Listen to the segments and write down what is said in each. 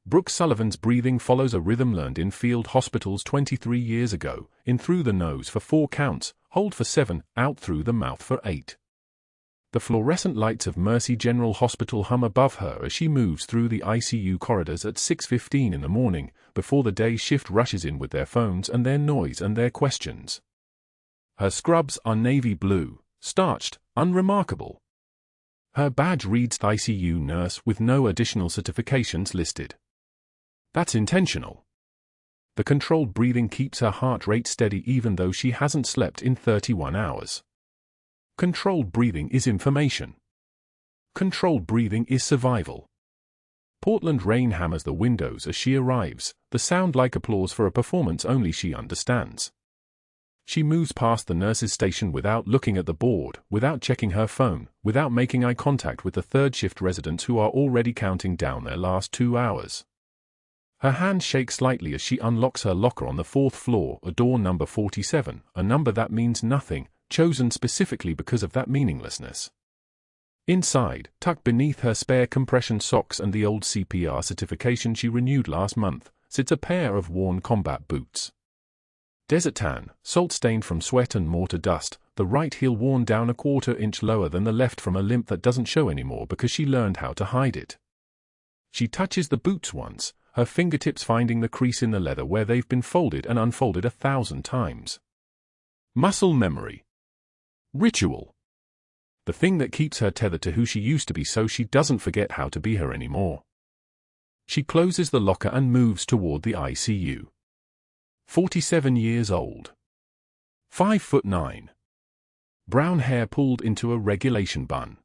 Brooke Sullivan's breathing follows a rhythm learned in field hospitals 23 years ago: in through the nose for 4 counts, hold for 7, out through the mouth for 8. The fluorescent lights of Mercy General Hospital hum above her as she moves through the ICU corridors at 6:15 in the morning, before the day shift rushes in with their phones and their noise and their questions. Her scrubs are navy blue, starched, unremarkable. Her badge reads ICU nurse with no additional certifications listed. That's intentional. The controlled breathing keeps her heart rate steady even though she hasn't slept in 31 hours. Controlled breathing is information. Controlled breathing is survival. Portland rain hammers the windows as she arrives, the sound like applause for a performance only she understands. She moves past the nurse's station without looking at the board, without checking her phone, without making eye contact with the third-shift residents who are already counting down their last 2 hours. Her hands shake slightly as she unlocks her locker on the 4th floor, a door number 47, a number that means nothing, chosen specifically because of that meaninglessness. Inside, tucked beneath her spare compression socks and the old CPR certification she renewed last month, sits a pair of worn combat boots. Desert tan, salt-stained from sweat and mortar dust, the right heel worn down a 1/4 inch lower than the left from a limp that doesn't show anymore because she learned how to hide it. She touches the boots once, her fingertips finding the crease in the leather where they've been folded and unfolded 1,000 times. Muscle memory. Ritual. The thing that keeps her tethered to who she used to be so she doesn't forget how to be her anymore. She closes the locker and moves toward the ICU. 47 years old. 5'9". Brown hair pulled into a regulation bun.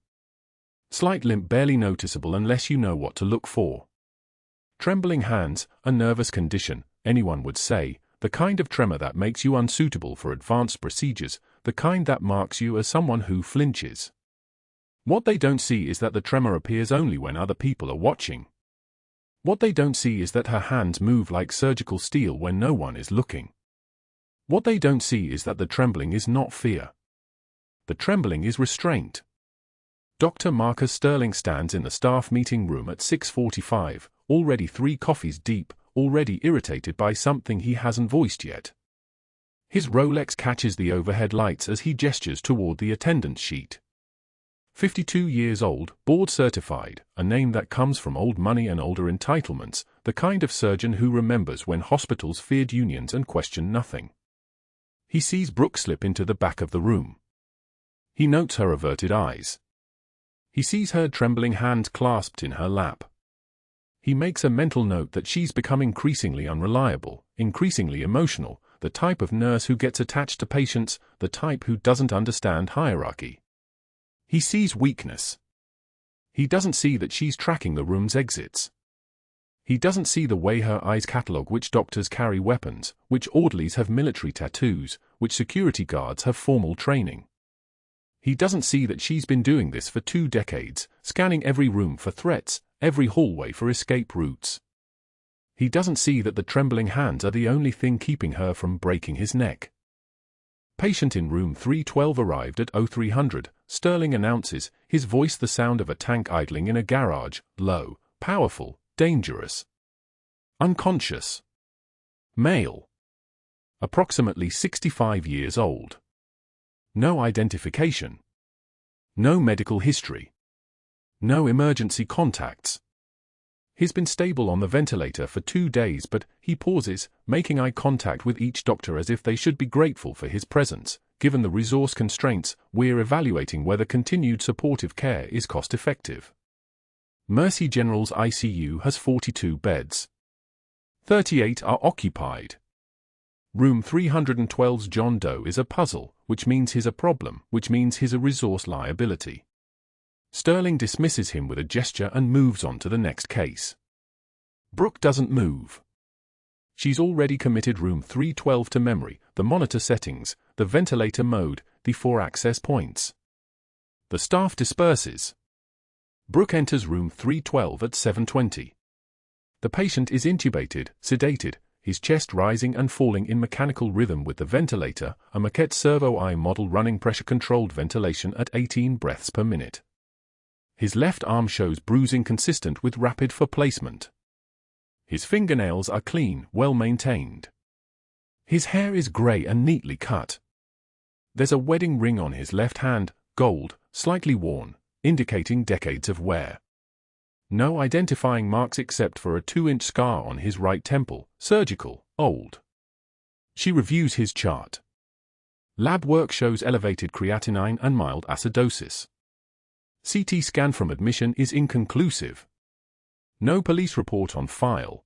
Slight limp barely noticeable unless you know what to look for. Trembling hands, a nervous condition, anyone would say, the kind of tremor that makes you unsuitable for advanced procedures, the kind that marks you as someone who flinches. What they don't see is that the tremor appears only when other people are watching. What they don't see is that her hands move like surgical steel when no one is looking. What they don't see is that the trembling is not fear. The trembling is restraint. Dr. Marcus Sterling stands in the staff meeting room at 6:45, already 3 coffees deep, already irritated by something he hasn't voiced yet. His Rolex catches the overhead lights as he gestures toward the attendance sheet. 52 years old, board certified, a name that comes from old money and older entitlements, the kind of surgeon who remembers when hospitals feared unions and questioned nothing. He sees Brooke slip into the back of the room. He notes her averted eyes. He sees her trembling hands clasped in her lap. He makes a mental note that she's become increasingly unreliable, increasingly emotional, the type of nurse who gets attached to patients, the type who doesn't understand hierarchy. He sees weakness. He doesn't see that she's tracking the room's exits. He doesn't see the way her eyes catalog which doctors carry weapons, which orderlies have military tattoos, which security guards have formal training. He doesn't see that she's been doing this for 2 decades, scanning every room for threats, every hallway for escape routes. He doesn't see that the trembling hands are the only thing keeping her from breaking his neck. Patient in room 312 arrived at 0300, Sterling announces, his voice the sound of a tank idling in a garage, low, powerful, dangerous. Unconscious. Male. Approximately 65 years old. No identification. No medical history. No emergency contacts. He's been stable on the ventilator for 2 days, but he pauses, making eye contact with each doctor as if they should be grateful for his presence. Given the resource constraints, we're evaluating whether continued supportive care is cost-effective. Mercy General's ICU has 42 beds. 38 are occupied. Room 312's John Doe is a puzzle, which means he's a problem, which means he's a resource liability. Sterling dismisses him with a gesture and moves on to the next case. Brooke doesn't move. She's already committed room 312 to memory, the monitor settings, the ventilator mode, the 4 access points. The staff disperses. Brooke enters room 312 at 7:20. The patient is intubated, sedated, his chest rising and falling in mechanical rhythm with the ventilator, a maquette servo-I model running pressure-controlled ventilation at 18 breaths per minute. His left arm shows bruising consistent with rapid for placement. His fingernails are clean, well maintained. His hair is grey and neatly cut. There's a wedding ring on his left hand, gold, slightly worn, indicating decades of wear. No identifying marks except for a 2-inch scar on his right temple, surgical, old. She reviews his chart. Lab work shows elevated creatinine and mild acidosis. CT scan from admission is inconclusive. No police report on file.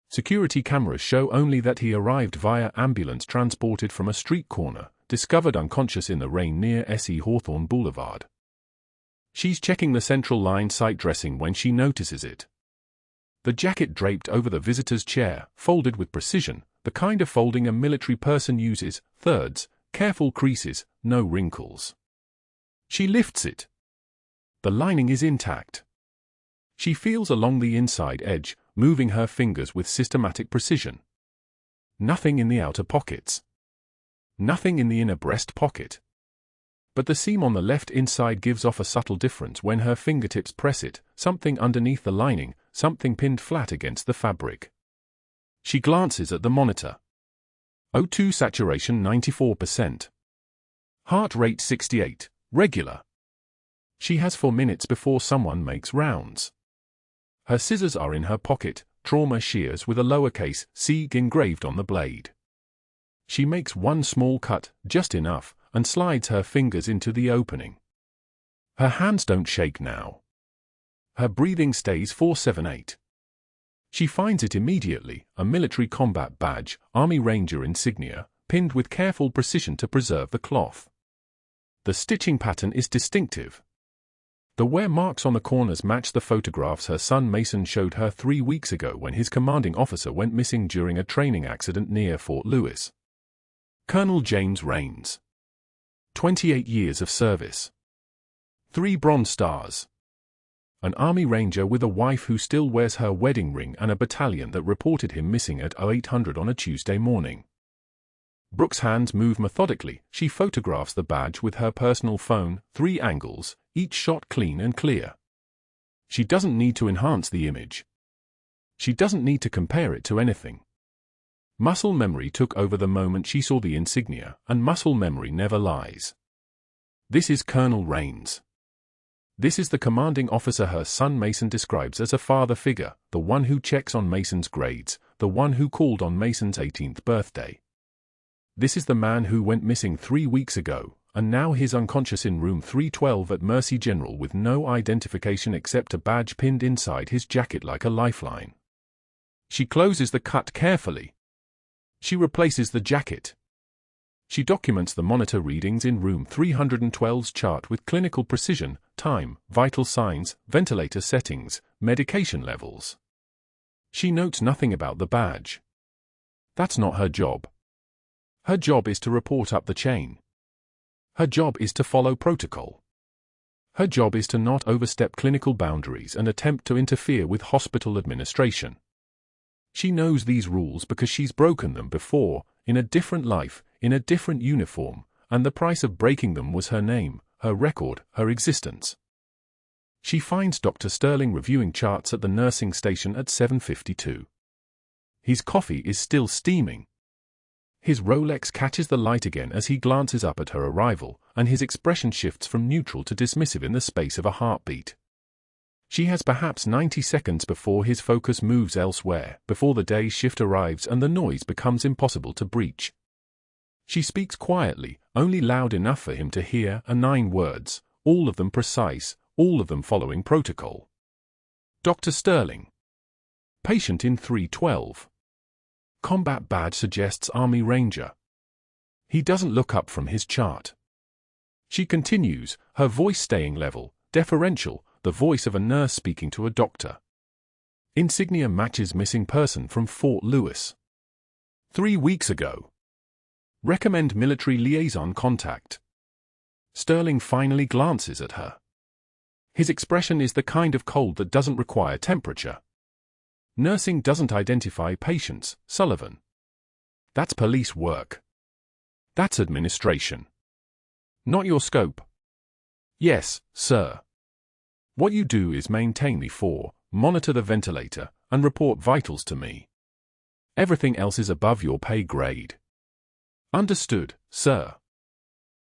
Security cameras show only that he arrived via ambulance transported from a street corner, discovered unconscious in the rain near S.E. Hawthorne Boulevard. She's checking the central line site dressing when she notices it. The jacket draped over the visitor's chair, folded with precision, the kind of folding a military person uses, thirds, careful creases, no wrinkles. She lifts it. The lining is intact. She feels along the inside edge, moving her fingers with systematic precision. Nothing in the outer pockets. Nothing in the inner breast pocket. But the seam on the left inside gives off a subtle difference when her fingertips press it, something underneath the lining, something pinned flat against the fabric. She glances at the monitor. O2 saturation 94%. Heart rate 68, regular. She has 4 minutes before someone makes rounds. Her scissors are in her pocket, trauma shears with a lowercase c engraved on the blade. She makes one small cut, just enough, and slides her fingers into the opening. Her hands don't shake now. Her breathing stays 478. She finds it immediately, a military combat badge, Army Ranger insignia, pinned with careful precision to preserve the cloth. The stitching pattern is distinctive. The wear marks on the corners match the photographs her son Mason showed her 3 weeks ago when his commanding officer went missing during a training accident near Fort Lewis. Colonel James Rains. 28 years of service. 3 Bronze Stars. An Army Ranger with a wife who still wears her wedding ring and a battalion that reported him missing at 0800 on a Tuesday morning. Brooke's hands move methodically. She photographs the badge with her personal phone, 3 angles, each shot clean and clear. She doesn't need to enhance the image. She doesn't need to compare it to anything. Muscle memory took over the moment she saw the insignia, and muscle memory never lies. This is Colonel Rains. This is the commanding officer her son Mason describes as a father figure, the one who checks on Mason's grades, the one who called on Mason's 18th birthday. This is the man who went missing 3 weeks ago, and now he's unconscious in room 312 at Mercy General with no identification except a badge pinned inside his jacket like a lifeline. She closes the cut carefully. She replaces the jacket. She documents the monitor readings in room 312's chart with clinical precision, time, vital signs, ventilator settings, medication levels. She notes nothing about the badge. That's not her job. Her job is to report up the chain. Her job is to follow protocol. Her job is to not overstep clinical boundaries and attempt to interfere with hospital administration. She knows these rules because she's broken them before, in a different life, in a different uniform, and the price of breaking them was her name, her record, her existence. She finds Dr. Sterling reviewing charts at the nursing station at 7:52. His coffee is still steaming. His Rolex catches the light again as he glances up at her arrival, and his expression shifts from neutral to dismissive in the space of a heartbeat. She has perhaps 90 seconds before his focus moves elsewhere, before the day shift arrives and the noise becomes impossible to breach. She speaks quietly, only loud enough for him to hear, 9 words, all of them precise, all of them following protocol. Dr. Sterling. Patient in 312. Combat badge suggests Army Ranger. He doesn't look up from his chart. She continues, her voice staying level, deferential, the voice of a nurse speaking to a doctor. Insignia matches missing person from Fort Lewis. 3 weeks ago. Recommend military liaison contact. Sterling finally glances at her. His expression is the kind of cold that doesn't require temperature. Nursing doesn't identify patients, Sullivan. That's police work. That's administration. Not your scope. Yes, sir. What you do is maintain the 4, monitor the ventilator, and report vitals to me. Everything else is above your pay grade. Understood, sir.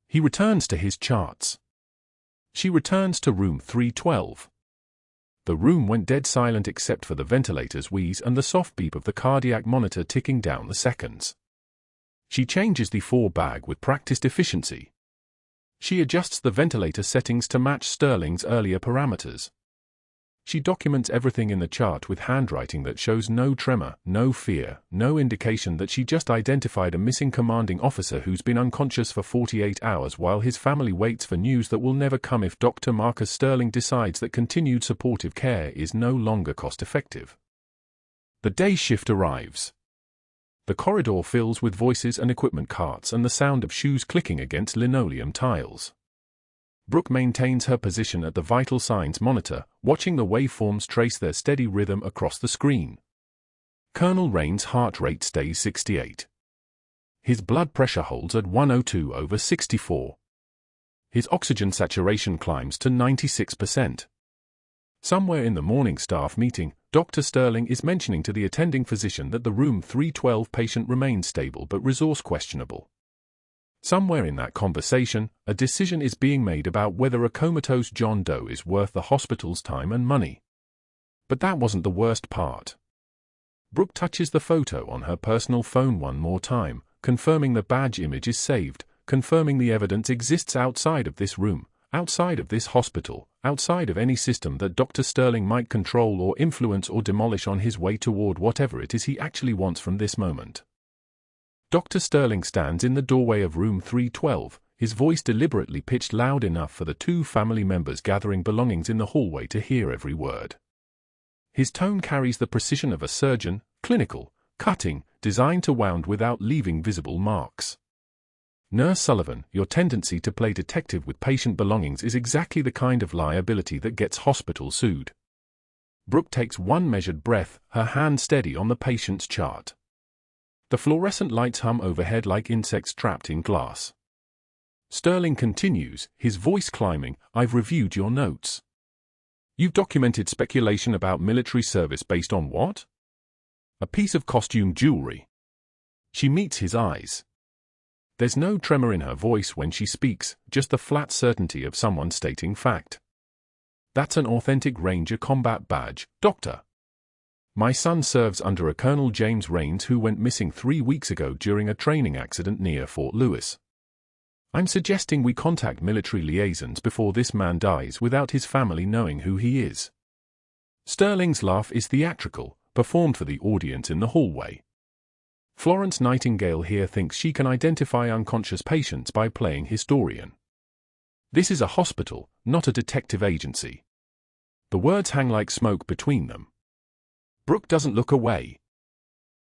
He returns to his charts. She returns to room 312. The room went dead silent except for the ventilator's wheeze and the soft beep of the cardiac monitor ticking down the seconds. She changes the 4 bag with practiced efficiency. She adjusts the ventilator settings to match Sterling's earlier parameters. She documents everything in the chart with handwriting that shows no tremor, no fear, no indication that she just identified a missing commanding officer who's been unconscious for 48 hours while his family waits for news that will never come if Dr. Marcus Sterling decides that continued supportive care is no longer cost-effective. The day shift arrives. The corridor fills with voices and equipment carts and the sound of shoes clicking against linoleum tiles. Brooke maintains her position at the vital signs monitor, watching the waveforms trace their steady rhythm across the screen. Colonel Rain's heart rate stays 68. His blood pressure holds at 102/64. His oxygen saturation climbs to 96%. Somewhere in the morning staff meeting, Dr. Sterling is mentioning to the attending physician that the room 312 patient remains stable but resource questionable. Somewhere in that conversation, a decision is being made about whether a comatose John Doe is worth the hospital's time and money. But that wasn't the worst part. Brooke touches the photo on her personal phone one more time, confirming the badge image is saved, confirming the evidence exists outside of this room, outside of this hospital, outside of any system that Dr. Sterling might control or influence or demolish on his way toward whatever it is he actually wants from this moment. Dr. Sterling stands in the doorway of room 312, his voice deliberately pitched loud enough for the 2 family members gathering belongings in the hallway to hear every word. His tone carries the precision of a surgeon, clinical, cutting, designed to wound without leaving visible marks. Nurse Sullivan, your tendency to play detective with patient belongings is exactly the kind of liability that gets hospitals sued. Brooke takes one measured breath, her hand steady on the patient's chart. The fluorescent lights hum overhead like insects trapped in glass. Sterling continues, his voice climbing, I've reviewed your notes. You've documented speculation about military service based on what? A piece of costume jewelry. She meets his eyes. There's no tremor in her voice when she speaks, just the flat certainty of someone stating fact. That's an authentic Ranger combat badge, Doctor. My son serves under a Colonel James Rains who went missing 3 weeks ago during a training accident near Fort Lewis. I'm suggesting we contact military liaisons before this man dies without his family knowing who he is. Sterling's laugh is theatrical, performed for the audience in the hallway. Florence Nightingale here thinks she can identify unconscious patients by playing historian. This is a hospital, not a detective agency. The words hang like smoke between them. Brooke doesn't look away.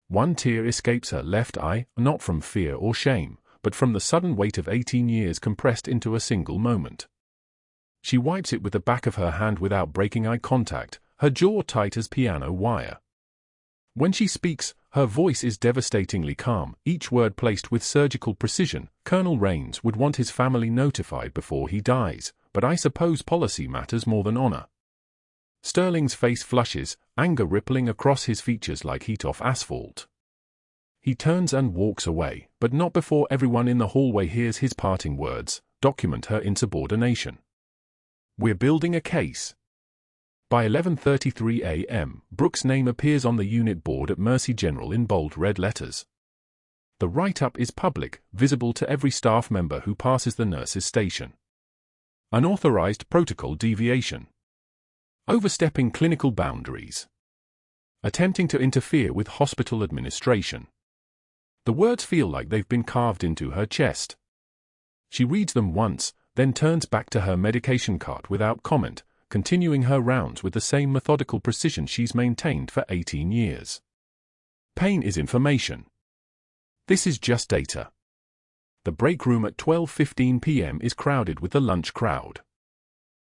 One tear escapes her left eye, not from fear or shame, but from the sudden weight of 18 years compressed into a single moment. She wipes it with the back of her hand without breaking eye contact, her jaw tight as piano wire. When she speaks, her voice is devastatingly calm, each word placed with surgical precision. Colonel Rains would want his family notified before he dies, but I suppose policy matters more than honor. Sterling's face flushes, anger rippling across his features like heat off asphalt. He turns and walks away, but not before everyone in the hallway hears his parting words, document her insubordination. We're building a case. By 11:33 a.m., Brooke's name appears on the unit board at Mercy General in bold red letters. The write-up is public, visible to every staff member who passes the nurse's station. Unauthorized protocol deviation. Overstepping clinical boundaries. Attempting to interfere with hospital administration. The words feel like they've been carved into her chest. She reads them once, then turns back to her medication cart without comment, continuing her rounds with the same methodical precision she's maintained for 18 years. Pain is information. This is just data. The break room at 12:15 p.m. is crowded with the lunch crowd.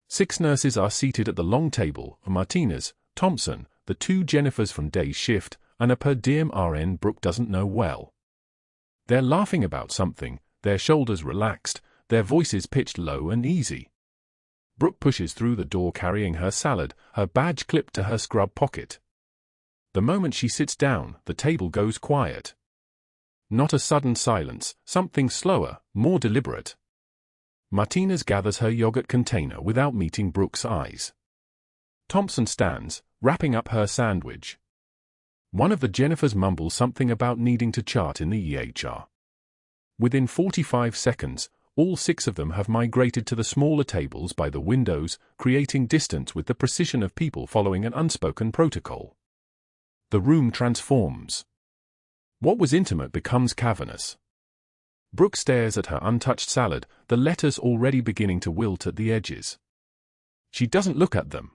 6 nurses are seated at the long table, Martinez, Thompson, the 2 Jennifers from day shift, and a per diem RN Brooke doesn't know well. They're laughing about something, their shoulders relaxed, their voices pitched low and easy. Brooke pushes through the door carrying her salad, her badge clipped to her scrub pocket. The moment she sits down, the table goes quiet. Not a sudden silence, something slower, more deliberate. Martinez gathers her yogurt container without meeting Brooke's eyes. Thompson stands, wrapping up her sandwich. One of the Jennifers mumbles something about needing to chart in the EHR. Within 45 seconds, all 6 of them have migrated to the smaller tables by the windows, creating distance with the precision of people following an unspoken protocol. The room transforms. What was intimate becomes cavernous. Brooke stares at her untouched salad, the lettuce already beginning to wilt at the edges. She doesn't look at them.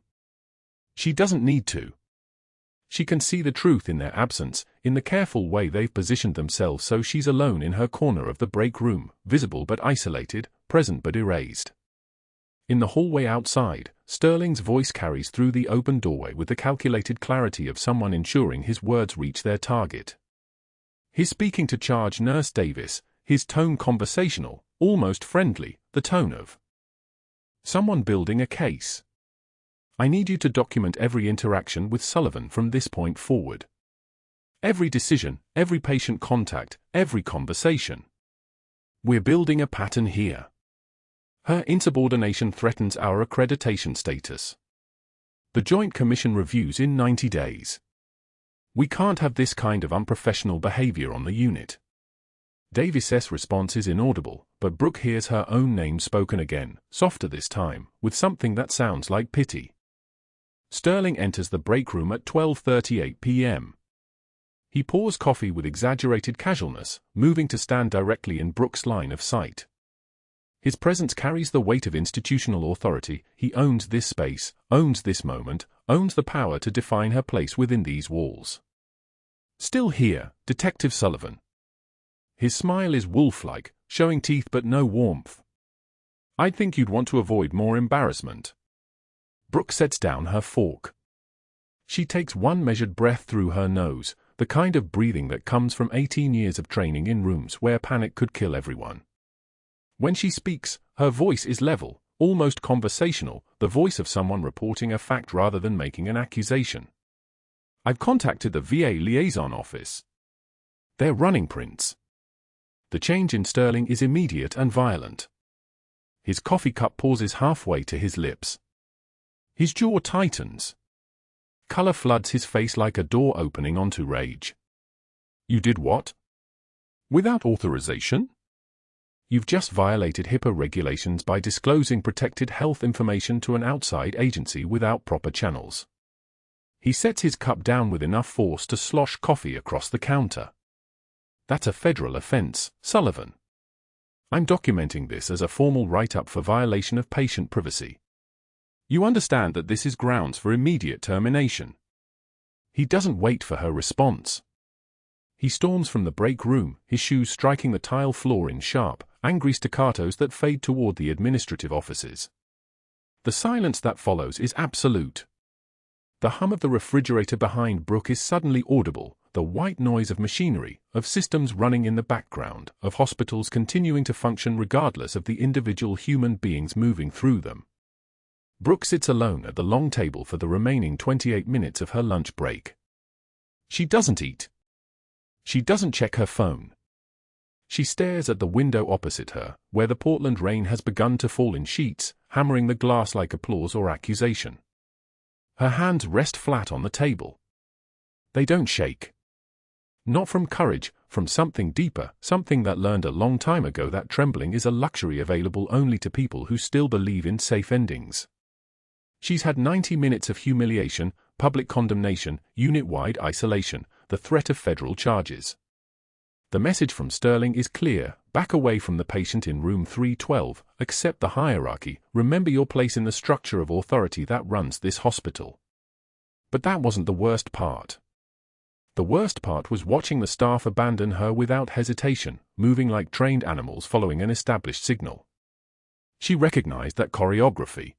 She doesn't need to. She can see the truth in their absence, in the careful way they've positioned themselves so she's alone in her corner of the break room, visible but isolated, present but erased. In the hallway outside, Sterling's voice carries through the open doorway with the calculated clarity of someone ensuring his words reach their target. He's speaking to charge nurse Davis, his tone conversational, almost friendly, the tone of someone building a case. I need you to document every interaction with Sullivan from this point forward. Every decision, every patient contact, every conversation. We're building a pattern here. Her insubordination threatens our accreditation status. The Joint Commission reviews in 90 days. We can't have this kind of unprofessional behavior on the unit. Davis's response is inaudible, but Brooke hears her own name spoken again, softer this time, with something that sounds like pity. Sterling enters the break room at 12:38 p.m. He pours coffee with exaggerated casualness, moving to stand directly in Brooke's line of sight. His presence carries the weight of institutional authority. He owns this space, owns this moment, owns the power to define her place within these walls. Still here, Detective Sullivan. His smile is wolf-like, showing teeth but no warmth. I'd think you'd want to avoid more embarrassment. Brooke sets down her fork. She takes one measured breath through her nose, the kind of breathing that comes from 18 years of training in rooms where panic could kill everyone. When she speaks, her voice is level, almost conversational, the voice of someone reporting a fact rather than making an accusation. I've contacted the VA liaison office. They're running prints. The change in Sterling is immediate and violent. His coffee cup pauses halfway to his lips. His jaw tightens. Color floods his face like a door opening onto rage. You did what? Without authorization? You've just violated HIPAA regulations by disclosing protected health information to an outside agency without proper channels. He sets his cup down with enough force to slosh coffee across the counter. That's a federal offense, Sullivan. I'm documenting this as a formal write-up for violation of patient privacy. You understand that this is grounds for immediate termination. He doesn't wait for her response. He storms from the break room, his shoes striking the tile floor in sharp, angry staccatos that fade toward the administrative offices. The silence that follows is absolute. The hum of the refrigerator behind Brooke is suddenly audible, the white noise of machinery, of systems running in the background, of hospitals continuing to function regardless of the individual human beings moving through them. Brooke sits alone at the long table for the remaining 28 minutes of her lunch break. She doesn't eat. She doesn't check her phone. She stares at the window opposite her, where the Portland rain has begun to fall in sheets, hammering the glass like applause or accusation. Her hands rest flat on the table. They don't shake. Not from courage, from something deeper, something that learned a long time ago that trembling is a luxury available only to people who still believe in safe endings. She's had 90 minutes of humiliation, public condemnation, unit-wide isolation, the threat of federal charges. The message from Sterling is clear: back away from the patient in room 312, accept the hierarchy, remember your place in the structure of authority that runs this hospital. But that wasn't the worst part. The worst part was watching the staff abandon her without hesitation, moving like trained animals following an established signal. She recognized that choreography.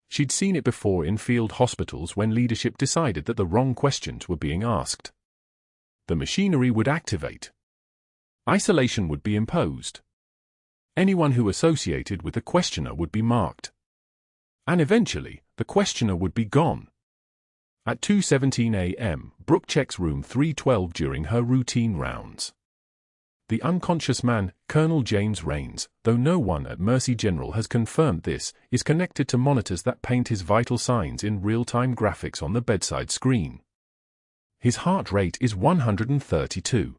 She'd seen it before in field hospitals when leadership decided that the wrong questions were being asked. The machinery would activate. Isolation would be imposed. Anyone who associated with the questioner would be marked. And eventually, the questioner would be gone. At 2:17 a.m., Brooke checks room 312 during her routine rounds. The unconscious man, Colonel James Rains, though no one at Mercy General has confirmed this, is connected to monitors that paint his vital signs in real-time graphics on the bedside screen. His heart rate is 132.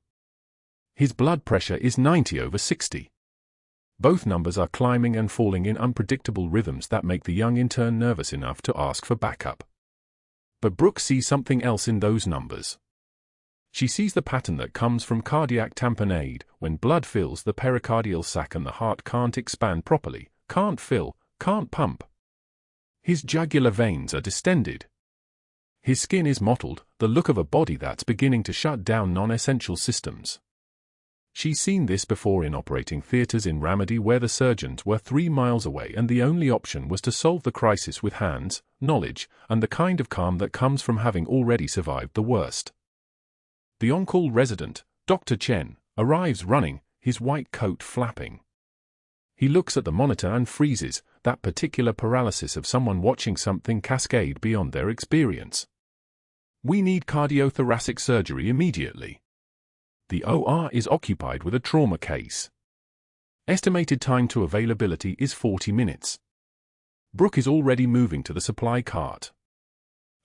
His blood pressure is 90/60. Both numbers are climbing and falling in unpredictable rhythms that make the young intern nervous enough to ask for backup. But Brooke sees something else in those numbers. She sees the pattern that comes from cardiac tamponade, when blood fills the pericardial sac and the heart can't expand properly, can't fill, can't pump. His jugular veins are distended. His skin is mottled, the look of a body that's beginning to shut down non-essential systems. She's seen this before in operating theaters in Ramadi where the surgeons were 3 miles away and the only option was to solve the crisis with hands, knowledge, and the kind of calm that comes from having already survived the worst. The on-call resident, Dr. Chen, arrives running, his white coat flapping. He looks at the monitor and freezes, that particular paralysis of someone watching something cascade beyond their experience. "We need cardiothoracic surgery immediately." The OR is occupied with a trauma case. Estimated time to availability is 40 minutes. Brooke is already moving to the supply cart.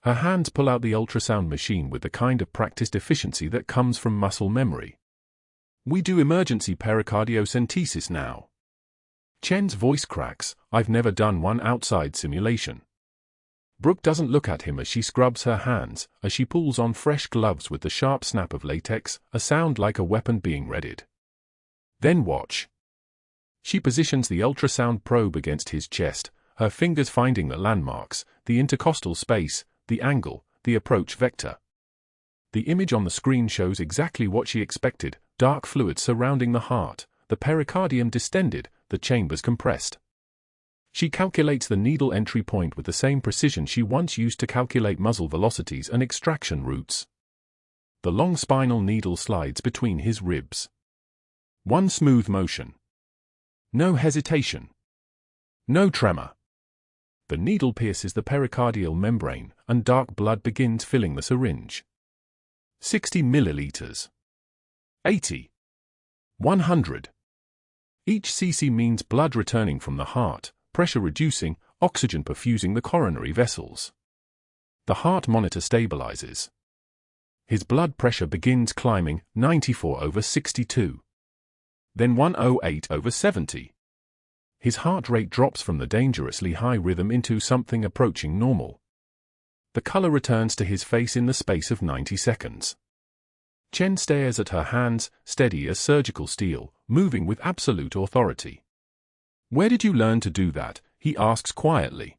Her hands pull out the ultrasound machine with the kind of practiced efficiency that comes from muscle memory. "We do emergency pericardiocentesis now." Chen's voice cracks, "I've never done one outside simulation." Brooke doesn't look at him as she scrubs her hands, as she pulls on fresh gloves with the sharp snap of latex, a sound like a weapon being readied. "Then watch." She positions the ultrasound probe against his chest, her fingers finding the landmarks, the intercostal space, the angle, the approach vector. The image on the screen shows exactly what she expected: dark fluid surrounding the heart, the pericardium distended, the chambers compressed. She calculates the needle entry point with the same precision she once used to calculate muzzle velocities and extraction routes. The long spinal needle slides between his ribs. One smooth motion. No hesitation. No tremor. The needle pierces the pericardial membrane, and dark blood begins filling the syringe. 60 milliliters. 80. 100. Each cc means blood returning from the heart, pressure reducing, oxygen perfusing the coronary vessels. The heart monitor stabilizes. His blood pressure begins climbing, 94/62. Then 108/70. His heart rate drops from the dangerously high rhythm into something approaching normal. The color returns to his face in the space of 90 seconds. Chen stares at her hands, steady as surgical steel, moving with absolute authority. "Where did you learn to do that?" he asks quietly.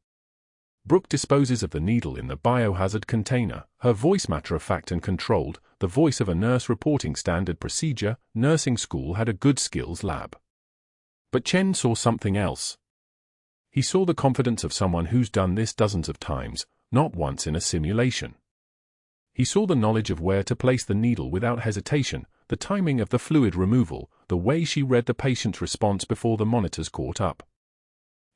Brooke disposes of the needle in the biohazard container, her voice matter-of-fact and controlled, the voice of a nurse reporting standard procedure. Nursing school had a good skills lab. But Chen saw something else. He saw the confidence of someone who's done this dozens of times, not once in a simulation. He saw the knowledge of where to place the needle without hesitation, the timing of the fluid removal, the way she read the patient's response before the monitors caught up.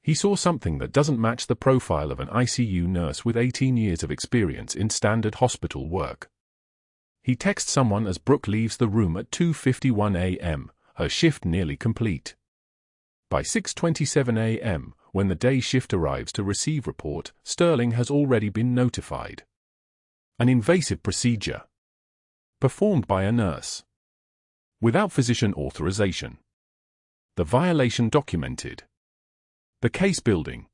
He saw something that doesn't match the profile of an ICU nurse with 18 years of experience in standard hospital work. He texts someone as Brooke leaves the room at 2:51 a.m., her shift nearly complete. By 6:27 a.m., when the day shift arrives to receive report, Sterling has already been notified. An invasive procedure. Performed by a nurse. Without physician authorization. The violation documented. The case building.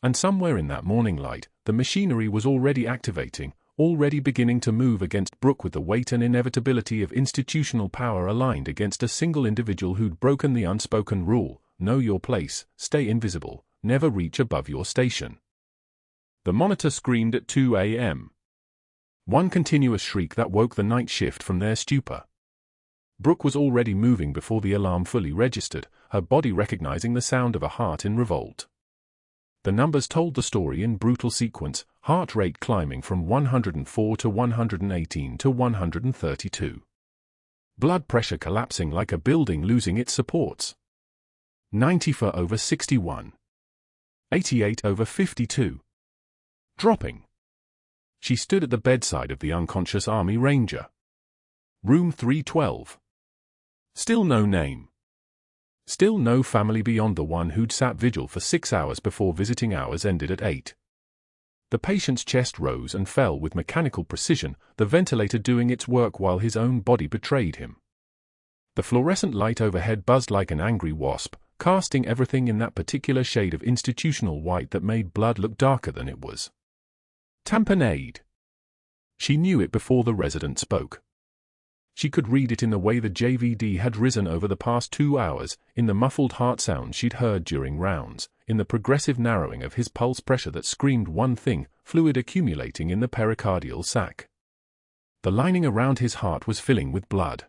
And somewhere in that morning light, the machinery was already activating, already beginning to move against Brooke with the weight and inevitability of institutional power aligned against a single individual who'd broken the unspoken rule: know your place, stay invisible, never reach above your station. The monitor screamed at 2 a.m. One continuous shriek that woke the night shift from their stupor. Brooke was already moving before the alarm fully registered, her body recognizing the sound of a heart in revolt. The numbers told the story in brutal sequence, heart rate climbing from 104 to 118 to 132. Blood pressure collapsing like a building losing its supports. 94/61. 88/52. Dropping. She stood at the bedside of the unconscious Army Ranger. Room 312. Still no name. Still no family beyond the one who'd sat vigil for 6 hours before visiting hours ended at 8. The patient's chest rose and fell with mechanical precision, the ventilator doing its work while his own body betrayed him. The fluorescent light overhead buzzed like an angry wasp, casting everything in that particular shade of institutional white that made blood look darker than it was. Tamponade. She knew it before the resident spoke. She could read it in the way the JVD had risen over the past 2 hours, in the muffled heart sounds she'd heard during rounds, in the progressive narrowing of his pulse pressure that screamed one thing, fluid accumulating in the pericardial sac. The lining around his heart was filling with blood.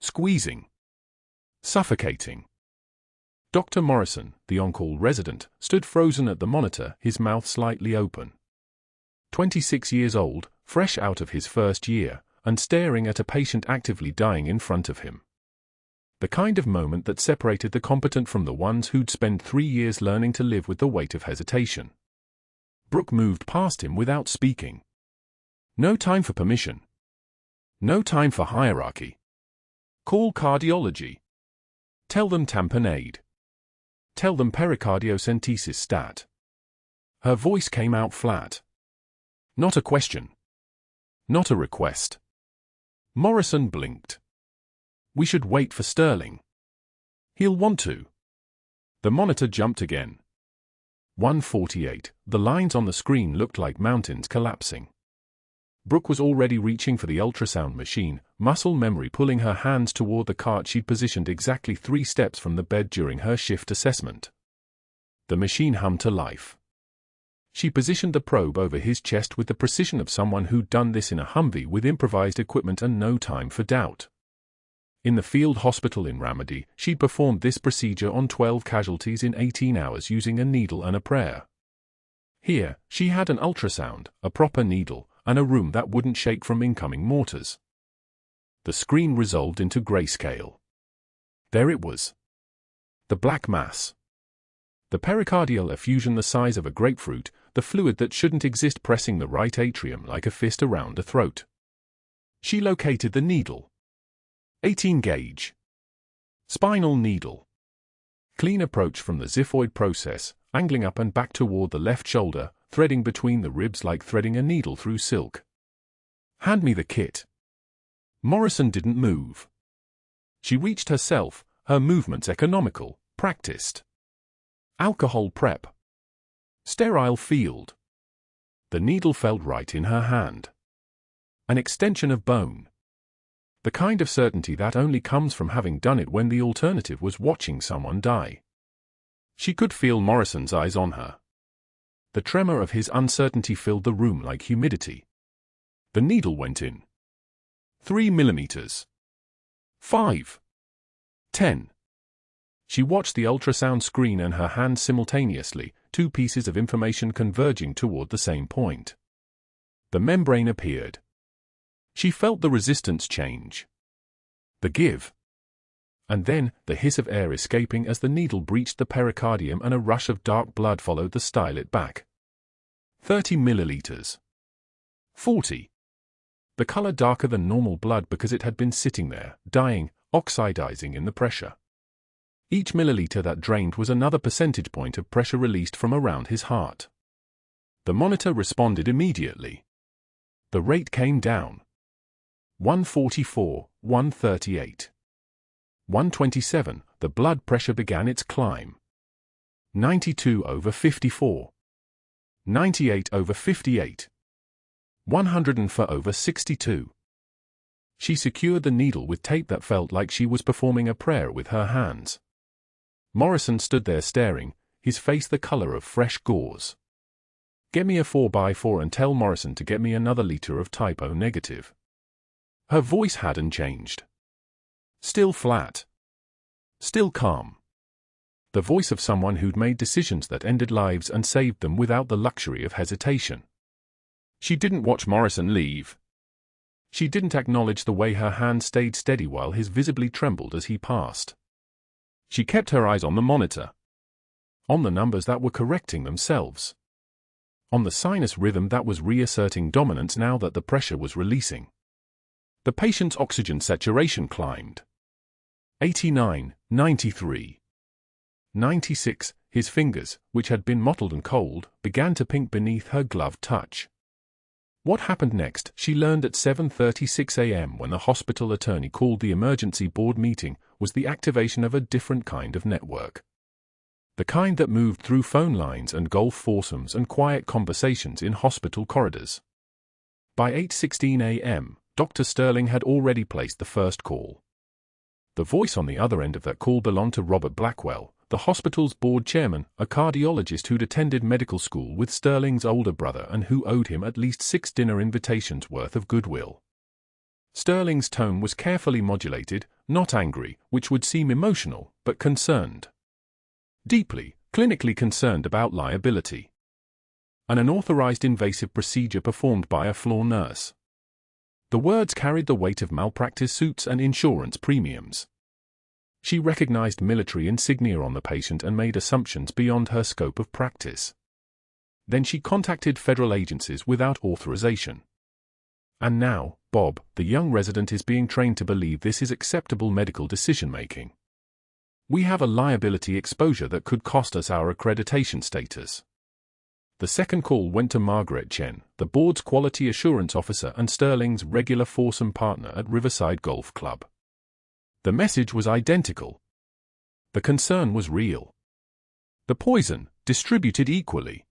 Squeezing. Suffocating. Dr. Morrison, the on-call resident, stood frozen at the monitor, his mouth slightly open. 26 years old, fresh out of his first year, and staring at a patient actively dying in front of him. The kind of moment that separated the competent from the ones who'd spent 3 years learning to live with the weight of hesitation. Brooke moved past him without speaking. No time for permission. No time for hierarchy. Call cardiology. Tell them tamponade. Tell them pericardiocentesis stat. Her voice came out flat. Not a question. Not a request. Morrison blinked. We should wait for Sterling. He'll want to. The monitor jumped again. 1:48. The lines on the screen looked like mountains collapsing. Brooke was already reaching for the ultrasound machine, muscle memory pulling her hands toward the cart she'd positioned exactly 3 steps from the bed during her shift assessment. The machine hummed to life. She positioned the probe over his chest with the precision of someone who'd done this in a Humvee with improvised equipment and no time for doubt. In the field hospital in Ramadi, she'd performed this procedure on 12 casualties in 18 hours using a needle and a prayer. Here, she had an ultrasound, a proper needle, and a room that wouldn't shake from incoming mortars. The screen resolved into grayscale. There it was. The black mass. The pericardial effusion the size of a grapefruit, the fluid that shouldn't exist pressing the right atrium like a fist around a throat. She located the needle. 18 gauge. Spinal needle. Clean approach from the xiphoid process, angling up and back toward the left shoulder, threading between the ribs like threading a needle through silk. Hand me the kit. Morrison didn't move. She reached herself, her movements economical, practiced. Alcohol prep. Sterile field. The needle felt right in her hand. An extension of bone. The kind of certainty that only comes from having done it when the alternative was watching someone die. She could feel Morrison's eyes on her. The tremor of his uncertainty filled the room like humidity. The needle went in. 3 millimeters. 5. 10. She watched the ultrasound screen and her hand simultaneously, 2 pieces of information converging toward the same point. The membrane appeared. She felt the resistance change. The give. And then, the hiss of air escaping as the needle breached the pericardium and a rush of dark blood followed the stylet back. 30 milliliters. 40. The color darker than normal blood because it had been sitting there, dying, oxidizing in the pressure. Each milliliter that drained was another percentage point of pressure released from around his heart. The monitor responded immediately. The rate came down. 144, 138. 127, the blood pressure began its climb. 92/54. 98/58. 104/62. She secured the needle with tape that felt like she was performing a prayer with her hands. Morrison stood there staring, his face the color of fresh gauze. Get me a 4x4 and tell Morrison to get me another liter of type O negative. Her voice hadn't changed. Still flat. Still calm. The voice of someone who'd made decisions that ended lives and saved them without the luxury of hesitation. She didn't watch Morrison leave. She didn't acknowledge the way her hand stayed steady while his visibly trembled as he passed. She kept her eyes on the monitor. On the numbers that were correcting themselves. on the sinus rhythm that was reasserting dominance now that the pressure was releasing. The patient's oxygen saturation climbed. 89, 93. 96, his fingers, which had been mottled and cold, began to pink beneath her gloved touch. What happened next, she learned at 7:36 a.m. when the hospital attorney called the emergency board meeting, was the activation of a different kind of network. The kind that moved through phone lines and golf foursomes and quiet conversations in hospital corridors. By 8:16 a.m., Dr. Sterling had already placed the first call. The voice on the other end of that call belonged to Robert Blackwell, the hospital's board chairman, a cardiologist who'd attended medical school with Sterling's older brother and who owed him at least 6 dinner invitations worth of goodwill. Sterling's tone was carefully modulated, not angry, which would seem emotional, but concerned. Deeply, clinically concerned about liability. An unauthorized invasive procedure performed by a floor nurse. The words carried the weight of malpractice suits and insurance premiums. She recognized military insignia on the patient and made assumptions beyond her scope of practice. Then she contacted federal agencies without authorization. And now, Bob, the young resident, is being trained to believe this is acceptable medical decision-making. We have a liability exposure that could cost us our accreditation status. The second call went to Margaret Chen, the board's quality assurance officer and Sterling's regular foursome partner at Riverside Golf Club. The message was identical. The concern was real. The poison, distributed equally.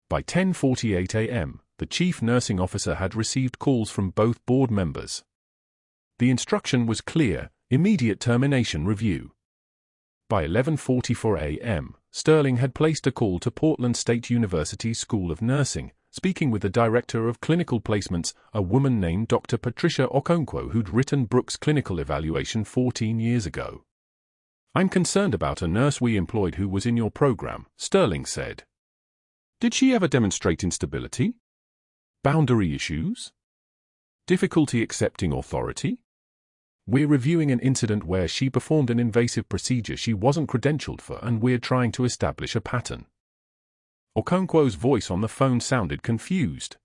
By 10:48 a.m., the chief nursing officer had received calls from both board members. The instruction was clear: immediate termination review. By 11:44 a.m., Sterling had placed a call to Portland State University School of Nursing, speaking with the director of clinical placements, a woman named Dr. Patricia Okonkwo, who'd written Brooke's clinical evaluation 14 years ago. "I'm concerned about a nurse we employed who was in your program," Sterling said. "Did she ever demonstrate instability? Boundary issues? Difficulty accepting authority? We're reviewing an incident where she performed an invasive procedure she wasn't credentialed for, and we're trying to establish a pattern." Okonkwo's voice on the phone sounded confused.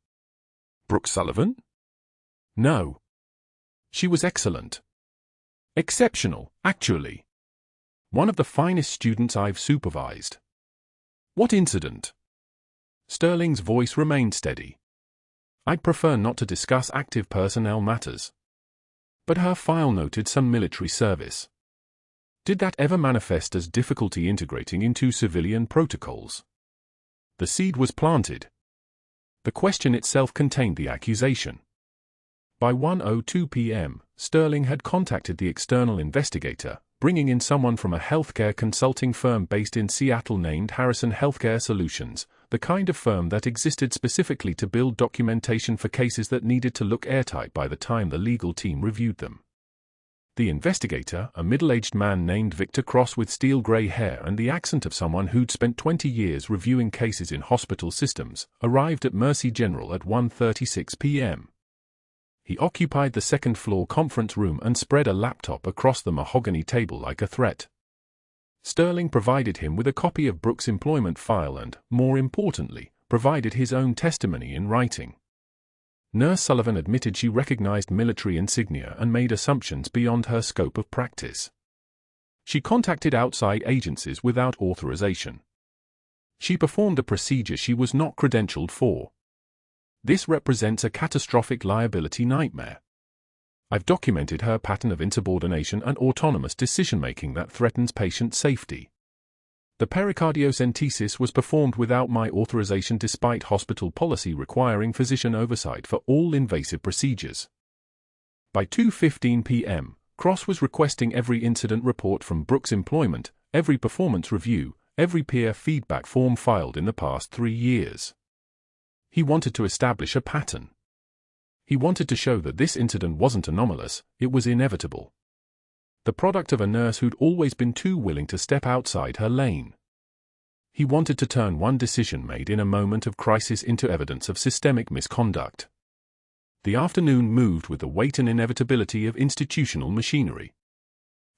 "Brooke Sullivan?" "No. She was excellent. Exceptional, actually. One of the finest students I've supervised." "What incident?" Sterling's voice remained steady. "I'd prefer not to discuss active personnel matters. But her file noted some military service. Did that ever manifest as difficulty integrating into civilian protocols?" The seed was planted. The question itself contained the accusation. By 1:02 p.m., Sterling had contacted the external investigator, bringing in someone from a healthcare consulting firm based in Seattle named Harrison Healthcare Solutions, the kind of firm that existed specifically to build documentation for cases that needed to look airtight by the time the legal team reviewed them. The investigator, a middle-aged man named Victor Cross with steel-gray hair and the accent of someone who'd spent 20 years reviewing cases in hospital systems, arrived at Mercy General at 1:36 p.m. He occupied the second-floor conference room and spread a laptop across the mahogany table like a threat. Sterling provided him with a copy of Brooke's employment file and, more importantly, provided his own testimony in writing. Nurse Sullivan admitted she recognized military insignia and made assumptions beyond her scope of practice. She contacted outside agencies without authorization. She performed a procedure she was not credentialed for. This represents a catastrophic liability nightmare. I've documented her pattern of insubordination and autonomous decision-making that threatens patient safety. The pericardiocentesis was performed without my authorization despite hospital policy requiring physician oversight for all invasive procedures. By 2:15 p.m., Cross was requesting every incident report from Brooke's employment, every performance review, every peer feedback form filed in the past 3 years. He wanted to establish a pattern. He wanted to show that this incident wasn't anomalous, it was inevitable. The product of a nurse who'd always been too willing to step outside her lane. He wanted to turn one decision made in a moment of crisis into evidence of systemic misconduct. The afternoon moved with the weight and inevitability of institutional machinery.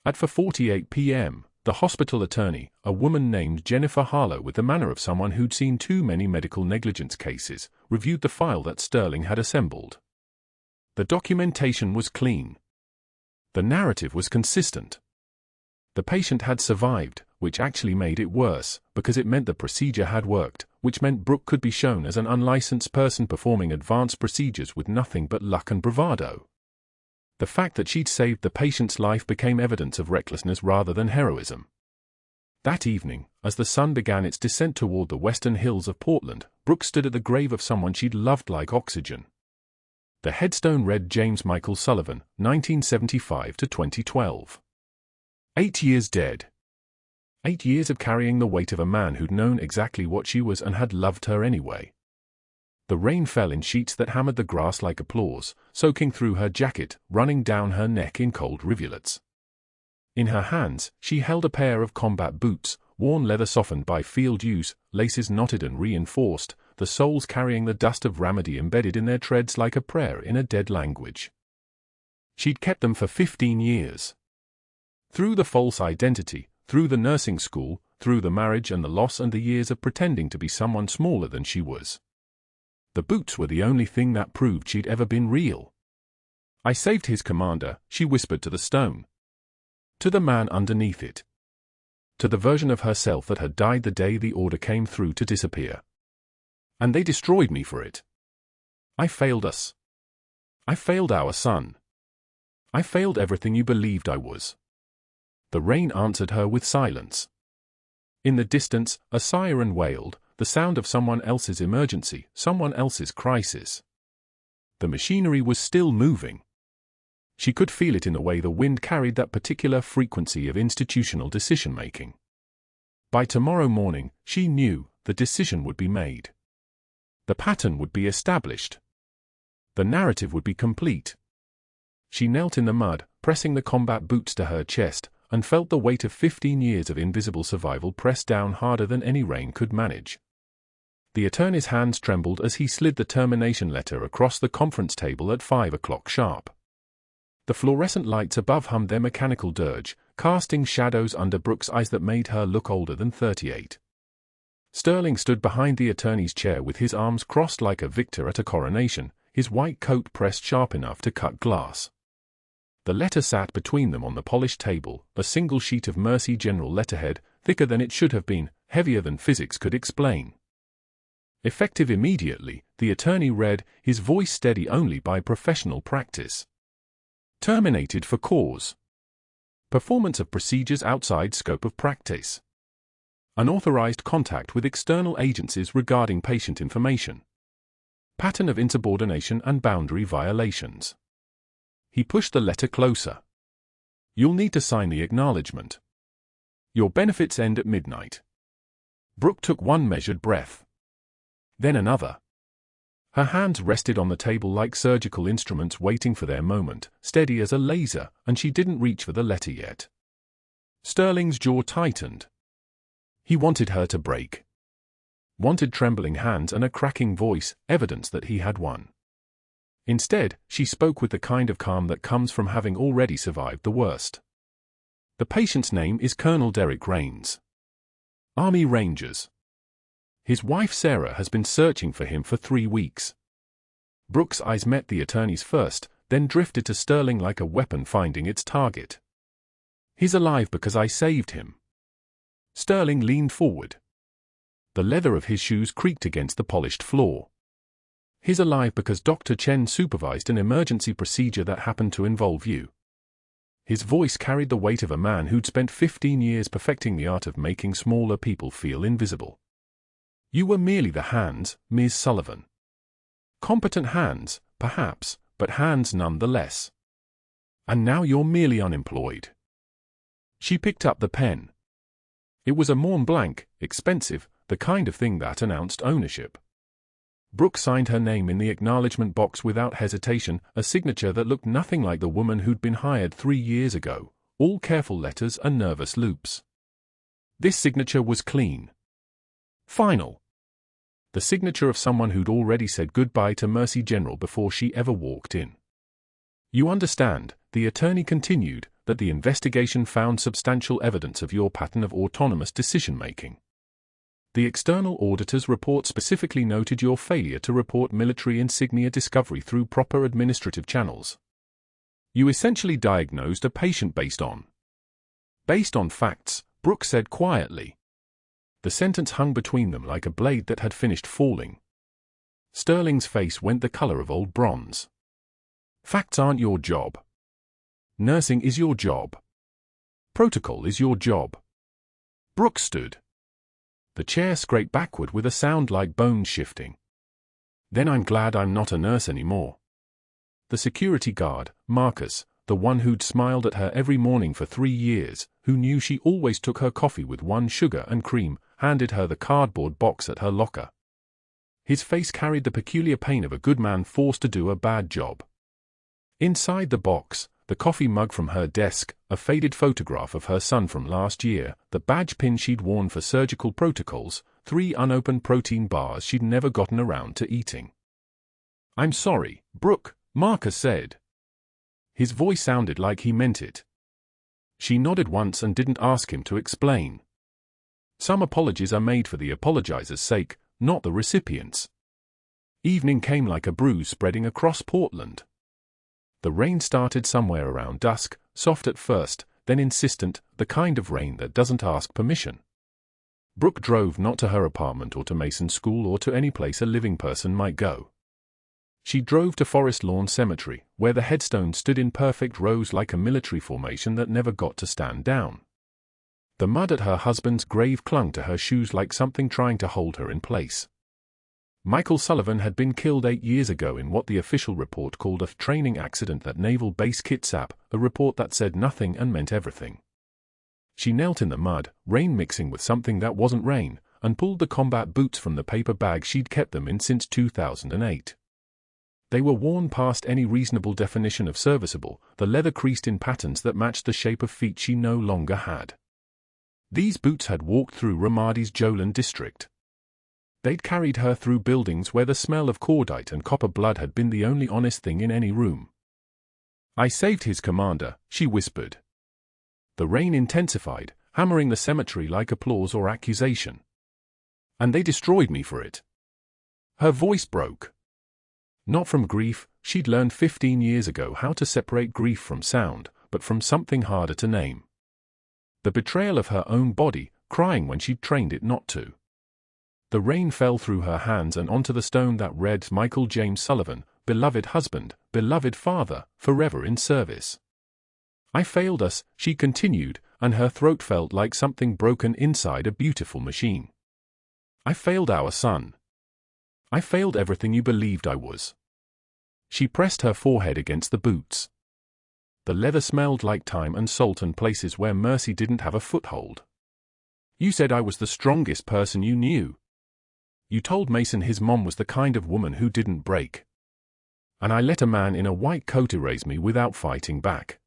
At 4:48 p.m., The hospital attorney, a woman named Jennifer Harlow with the manner of someone who'd seen too many medical negligence cases, reviewed the file that Sterling had assembled. The documentation was clean. The narrative was consistent. The patient had survived, which actually made it worse, because it meant the procedure had worked, which meant Brooke could be shown as an unlicensed person performing advanced procedures with nothing but luck and bravado. The fact that she'd saved the patient's life became evidence of recklessness rather than heroism. That evening, as the sun began its descent toward the western hills of Portland, Brooke stood at the grave of someone she'd loved like oxygen. The headstone read James Michael Sullivan, 1975 to 2012. 8 years dead. 8 years of carrying the weight of a man who'd known exactly what she was and had loved her anyway. The rain fell in sheets that hammered the grass like applause, soaking through her jacket, running down her neck in cold rivulets. In her hands, she held a pair of combat boots, worn leather softened by field use, laces knotted and reinforced, the soles carrying the dust of remedy embedded in their treads like a prayer in a dead language. She'd kept them for 15 years. Through the false identity, through the nursing school, through the marriage and the loss and the years of pretending to be someone smaller than she was. The boots were the only thing that proved she'd ever been real. "I saved his commander," she whispered to the stone. To the man underneath it. To the version of herself that had died the day the order came through to disappear. And they destroyed me for it. I failed us. I failed our son. I failed everything you believed I was. The rain answered her with silence. In the distance, a siren wailed, the sound of someone else's emergency, someone else's crisis. The machinery was still moving. She could feel it in the way the wind carried that particular frequency of institutional decision-making. By tomorrow morning, she knew, the decision would be made. The pattern would be established. The narrative would be complete. She knelt in the mud, pressing the combat boots to her chest, and felt the weight of 15 years of invisible survival press down harder than any rain could manage. The attorney's hands trembled as he slid the termination letter across the conference table at 5 o'clock sharp. The fluorescent lights above hummed their mechanical dirge, casting shadows under Brooke's eyes that made her look older than 38. Sterling stood behind the attorney's chair with his arms crossed like a victor at a coronation, his white coat pressed sharp enough to cut glass. The letter sat between them on the polished table, a single sheet of Mercy General letterhead, thicker than it should have been, heavier than physics could explain. Effective immediately, the attorney read, his voice steady only by professional practice. Terminated for cause. Performance of procedures outside scope of practice. Unauthorized contact with external agencies regarding patient information. Pattern of insubordination and boundary violations. He pushed the letter closer. You'll need to sign the acknowledgement. Your benefits end at midnight. Brooke took one measured breath. Then another. Her hands rested on the table like surgical instruments waiting for their moment, steady as a laser, and she didn't reach for the letter yet. Sterling's jaw tightened. He wanted her to break. Wanted trembling hands and a cracking voice, evidence that he had won. Instead, she spoke with the kind of calm that comes from having already survived the worst. The patient's name is Colonel Derek Raines. Army Rangers. His wife Sarah has been searching for him for 3 weeks. Brooke's eyes met the attorney's first, then drifted to Sterling like a weapon finding its target. He's alive because I saved him. Sterling leaned forward. The leather of his shoes creaked against the polished floor. He's alive because Dr. Chen supervised an emergency procedure that happened to involve you. His voice carried the weight of a man who'd spent 15 years perfecting the art of making smaller people feel invisible. You were merely the hands, Ms. Sullivan. Competent hands, perhaps, but hands nonetheless. And now you're merely unemployed. She picked up the pen. It was a Mont Blanc, expensive, the kind of thing that announced ownership. Brooke signed her name in the acknowledgement box without hesitation, a signature that looked nothing like the woman who'd been hired 3 years ago, all careful letters and nervous loops. This signature was clean. Final. The signature of someone who'd already said goodbye to Mercy General before she ever walked in. You understand, the attorney continued, that the investigation found substantial evidence of your pattern of autonomous decision-making. The external auditor's report specifically noted your failure to report military insignia discovery through proper administrative channels. You essentially diagnosed a patient based on facts, Brooke said quietly. The sentence hung between them like a blade that had finished falling. Sterling's face went the color of old bronze. Facts aren't your job. Nursing is your job. Protocol is your job. Brooke stood. The chair scraped backward with a sound like bones shifting. Then I'm glad I'm not a nurse anymore. The security guard, Marcus, the one who'd smiled at her every morning for 3 years, who knew she always took her coffee with 1 sugar and cream, handed her the cardboard box at her locker. His face carried the peculiar pain of a good man forced to do a bad job. Inside the box, the coffee mug from her desk, a faded photograph of her son from last year, the badge pin she'd worn for surgical protocols, 3 unopened protein bars she'd never gotten around to eating. I'm sorry, Brooke, Marcus said. His voice sounded like he meant it. She nodded once and didn't ask him to explain. Some apologies are made for the apologizer's sake, not the recipient's. Evening came like a bruise spreading across Portland. The rain started somewhere around dusk, soft at first, then insistent, the kind of rain that doesn't ask permission. Brooke drove not to her apartment or to Mason School or to any place a living person might go. She drove to Forest Lawn Cemetery, where the headstone stood in perfect rows like a military formation that never got to stand down. The mud at her husband's grave clung to her shoes like something trying to hold her in place. Michael Sullivan had been killed 8 years ago in what the official report called a training accident at Naval Base Kitsap, a report that said nothing and meant everything. She knelt in the mud, rain mixing with something that wasn't rain, and pulled the combat boots from the paper bag she'd kept them in since 2008. They were worn past any reasonable definition of serviceable, the leather creased in patterns that matched the shape of feet she no longer had. These boots had walked through Ramadi's Jolin district. They'd carried her through buildings where the smell of cordite and copper blood had been the only honest thing in any room. I saved his commander, she whispered. The rain intensified, hammering the cemetery like applause or accusation. And they destroyed me for it. Her voice broke. Not from grief, she'd learned 15 years ago how to separate grief from sound, but from something harder to name. The betrayal of her own body, crying when she'd trained it not to. The rain fell through her hands and onto the stone that read Michael James Sullivan, beloved husband, beloved father, forever in service. I failed us, she continued, and her throat felt like something broken inside a beautiful machine. I failed our son. I failed everything you believed I was. She pressed her forehead against the boots. The leather smelled like thyme and salt and places where mercy didn't have a foothold. You said I was the strongest person you knew. You told Mason his mom was the kind of woman who didn't break. And I let a man in a white coat erase me without fighting back.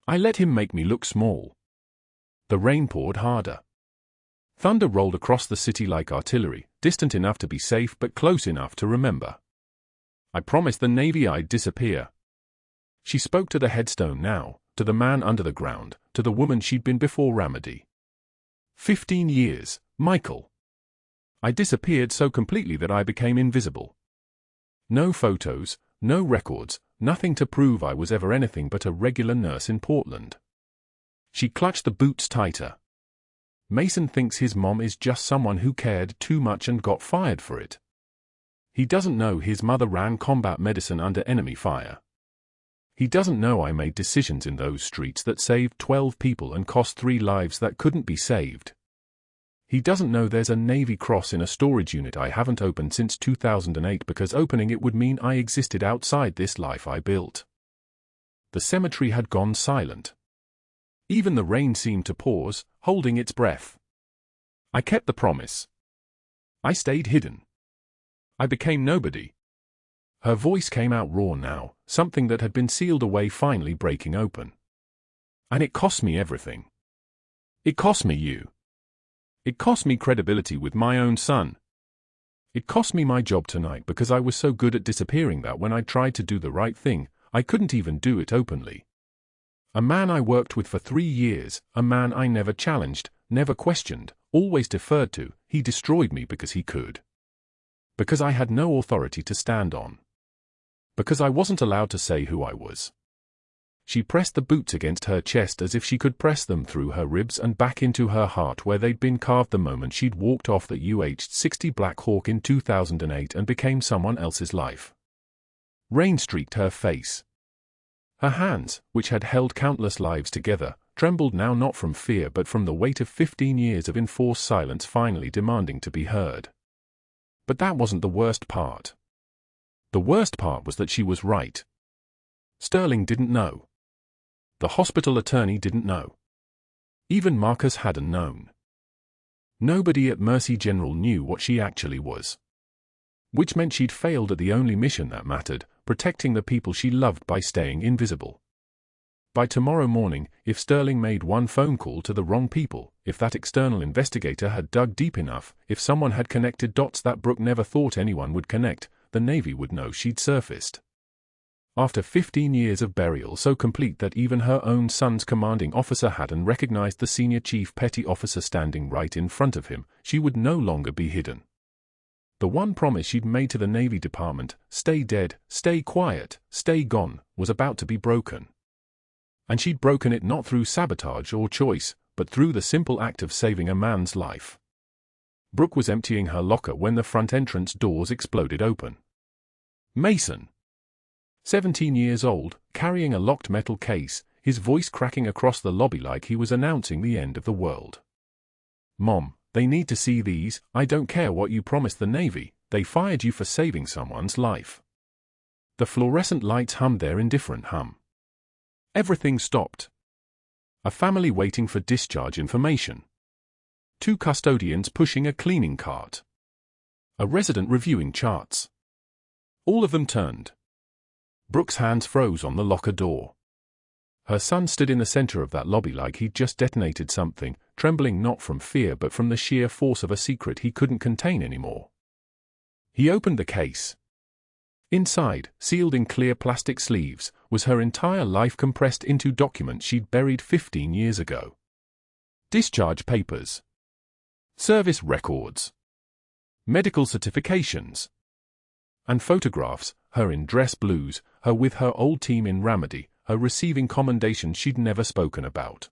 I let him make me look small. The rain poured harder. Thunder rolled across the city like artillery, distant enough to be safe but close enough to remember. I promised the Navy I'd disappear. She spoke to the headstone now, to the man under the ground, to the woman she'd been before Ramadi. 15 years, Michael. I disappeared so completely that I became invisible. No photos, no records, nothing to prove I was ever anything but a regular nurse in Portland. She clutched the boots tighter. Mason thinks his mom is just someone who cared too much and got fired for it. He doesn't know his mother ran combat medicine under enemy fire. He doesn't know I made decisions in those streets that saved 12 people and cost 3 lives that couldn't be saved. He doesn't know there's a Navy Cross in a storage unit I haven't opened since 2008 because opening it would mean I existed outside this life I built. The cemetery had gone silent. Even the rain seemed to pause, holding its breath. I kept the promise. I stayed hidden. I became nobody. Her voice came out raw now, something that had been sealed away finally breaking open. And it cost me everything. It cost me you. It cost me credibility with my own son. It cost me my job tonight because I was so good at disappearing that when I tried to do the right thing, I couldn't even do it openly. A man I worked with for 3 years, a man I never challenged, never questioned, always deferred to, he destroyed me because he could. Because I had no authority to stand on. Because I wasn't allowed to say who I was. She pressed the boots against her chest as if she could press them through her ribs and back into her heart where they'd been carved the moment she'd walked off the UH-60 Black Hawk in 2008 and became someone else's life. Rain streaked her face. Her hands, which had held countless lives together, trembled now not from fear but from the weight of 15 years of enforced silence finally demanding to be heard. But that wasn't the worst part. The worst part was that she was right. Sterling didn't know. The hospital attorney didn't know. Even Marcus hadn't known. Nobody at Mercy General knew what she actually was. Which meant she'd failed at the only mission that mattered, protecting the people she loved by staying invisible. By tomorrow morning, if Sterling made one phone call to the wrong people, if that external investigator had dug deep enough, if someone had connected dots that Brooke never thought anyone would connect, the Navy would know she'd surfaced. After 15 years of burial so complete that even her own son's commanding officer hadn't recognized the senior chief petty officer standing right in front of him, she would no longer be hidden. The one promise she'd made to the Navy Department, stay dead, stay quiet, stay gone, was about to be broken. And she'd broken it not through sabotage or choice, but through the simple act of saving a man's life. Brooke was emptying her locker when the front entrance doors exploded open. Mason, 17 years old, carrying a locked metal case, his voice cracking across the lobby like he was announcing the end of the world. "Mom, they need to see these. I don't care what you promised the Navy, they fired you for saving someone's life." The fluorescent lights hummed their indifferent hum. Everything stopped. A family waiting for discharge information. 2 custodians pushing a cleaning cart. A resident reviewing charts. All of them turned. Brooke's hands froze on the locker door. Her son stood in the center of that lobby like he'd just detonated something, trembling not from fear but from the sheer force of a secret he couldn't contain anymore. He opened the case. Inside, sealed in clear plastic sleeves, was her entire life compressed into documents she'd buried 15 years ago. Discharge papers. Service records. Medical certifications. And photographs, her in dress blues, her with her old team in Ramadi, her receiving commendations she'd never spoken about.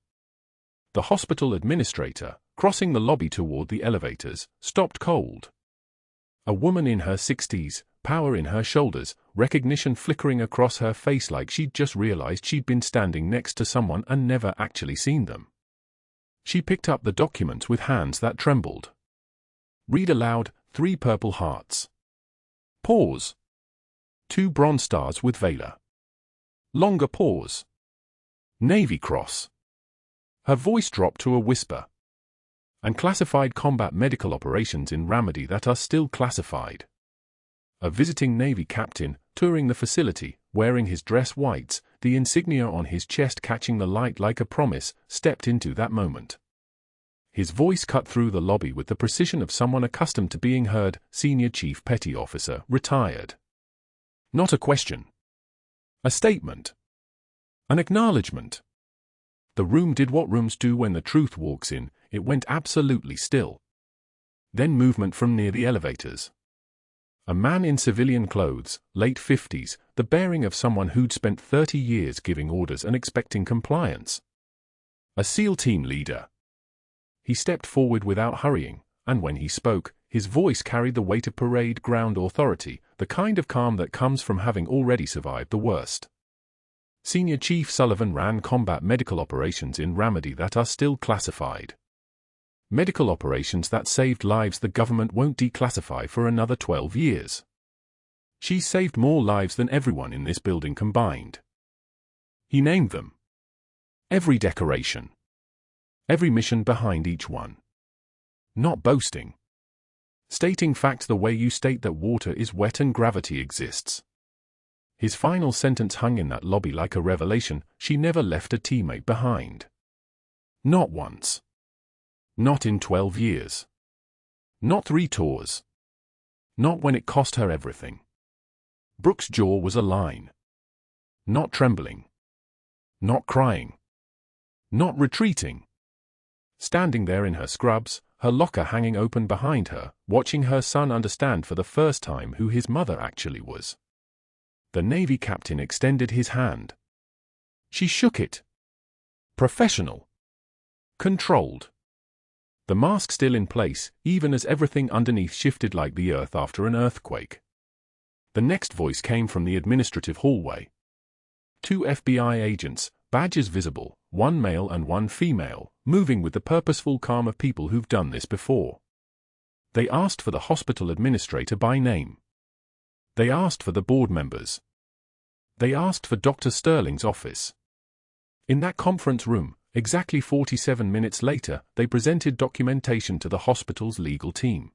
The hospital administrator, crossing the lobby toward the elevators, stopped cold. A woman in her 60s, power in her shoulders, recognition flickering across her face like she'd just realized she'd been standing next to someone and never actually seen them. She picked up the documents with hands that trembled. Read aloud, 3 purple hearts. Pause. 2 bronze stars with Valor. Longer pause. Navy Cross. Her voice dropped to a whisper. And classified combat medical operations in Ramadi that are still classified. A visiting Navy captain, touring the facility, wearing his dress whites, the insignia on his chest catching the light like a promise, stepped into that moment. His voice cut through the lobby with the precision of someone accustomed to being heard, Senior Chief Petty Officer, retired. Not a question. A statement. An acknowledgement. The room did what rooms do when the truth walks in, it went absolutely still. Then movement from near the elevators. A man in civilian clothes, late 50s, the bearing of someone who'd spent 30 years giving orders and expecting compliance. A SEAL team leader. He stepped forward without hurrying, and when he spoke, his voice carried the weight of parade ground authority, the kind of calm that comes from having already survived the worst. Senior Chief Sullivan ran combat medical operations in Ramadi that are still classified. Medical operations that saved lives the government won't declassify for another 12 years. She saved more lives than everyone in this building combined. He named them. Every decoration. Every mission behind each one. Not boasting. Stating facts the way you state that water is wet and gravity exists. His final sentence hung in that lobby like a revelation: she never left a teammate behind. Not once. Not in 12 years. Not 3 tours. Not when it cost her everything. Brooke's jaw was a line. Not trembling. Not crying. Not retreating. Standing there in her scrubs, her locker hanging open behind her, watching her son understand for the first time who his mother actually was. The Navy captain extended his hand. She shook it. Professional. Controlled. The mask still in place, even as everything underneath shifted like the earth after an earthquake. The next voice came from the administrative hallway. 2 FBI agents, badges visible, 1 male and 1 female, moving with the purposeful calm of people who've done this before. They asked for the hospital administrator by name. They asked for the board members. They asked for Dr. Sterling's office. In that conference room, exactly 47 minutes later, they presented documentation to the hospital's legal team.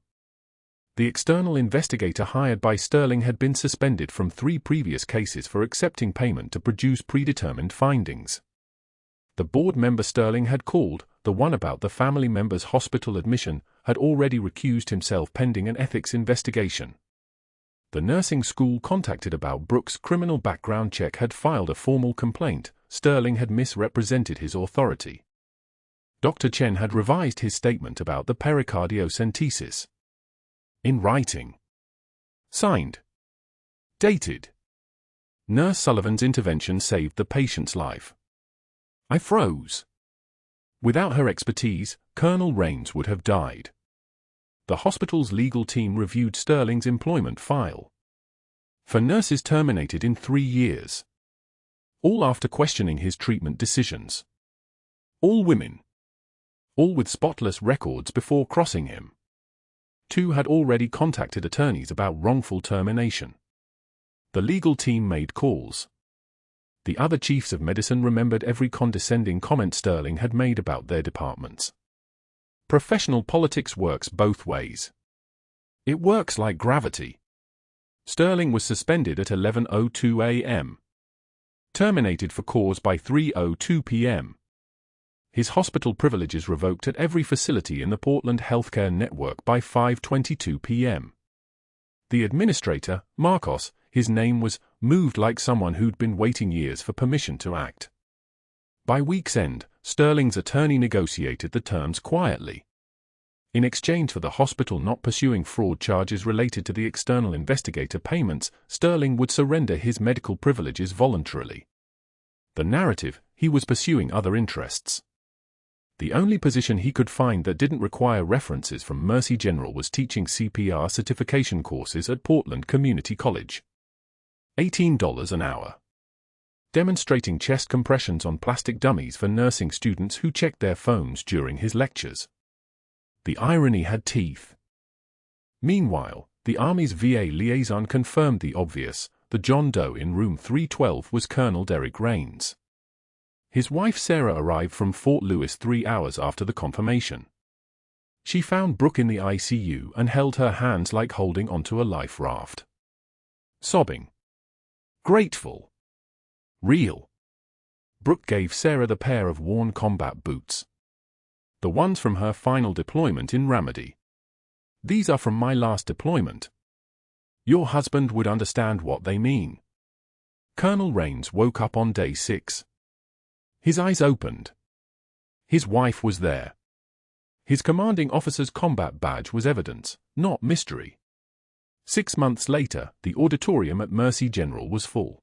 The external investigator hired by Sterling had been suspended from 3 previous cases for accepting payment to produce predetermined findings. The board member Sterling had called, the one about the family member's hospital admission, had already recused himself pending an ethics investigation. The nursing school contacted about Brooke's criminal background check had filed a formal complaint. Sterling had misrepresented his authority. Dr. Chen had revised his statement about the pericardiocentesis. In writing. Signed. Dated. Nurse Sullivan's intervention saved the patient's life. I froze. Without her expertise, Colonel Rains would have died. The hospital's legal team reviewed Sterling's employment file. For nurses terminated in 3 years. All after questioning his treatment decisions. All women. All with spotless records before crossing him. 2 had already contacted attorneys about wrongful termination. The legal team made calls. The other chiefs of medicine remembered every condescending comment Sterling had made about their departments. Professional politics works both ways. It works like gravity. Sterling was suspended at 11:02 a.m. Terminated for cause by 3:02 p.m. His hospital privileges revoked at every facility in the Portland healthcare network by 5:22 p.m. The administrator, Marcos, his name was, moved like someone who'd been waiting years for permission to act. By week's end, Sterling's attorney negotiated the terms quietly. In exchange for the hospital not pursuing fraud charges related to the external investigator payments, Sterling would surrender his medical privileges voluntarily. The narrative, he was pursuing other interests. The only position he could find that didn't require references from Mercy General was teaching CPR certification courses at Portland Community College. $18 an hour. Demonstrating chest compressions on plastic dummies for nursing students who checked their phones during his lectures. The irony had teeth. Meanwhile, the Army's VA liaison confirmed the obvious: the John Doe in room 312 was Colonel Derek Rains. His wife Sarah arrived from Fort Lewis 3 hours after the confirmation. She found Brooke in the ICU and held her hands like holding onto a life raft. Sobbing. Grateful. Real. Brooke gave Sarah the pair of worn combat boots. The ones from her final deployment in Ramadi. These are from my last deployment. Your husband would understand what they mean. Colonel Rains woke up on day 6. His eyes opened. His wife was there. His commanding officer's combat badge was evidence, not mystery. 6 months later, the auditorium at Mercy General was full.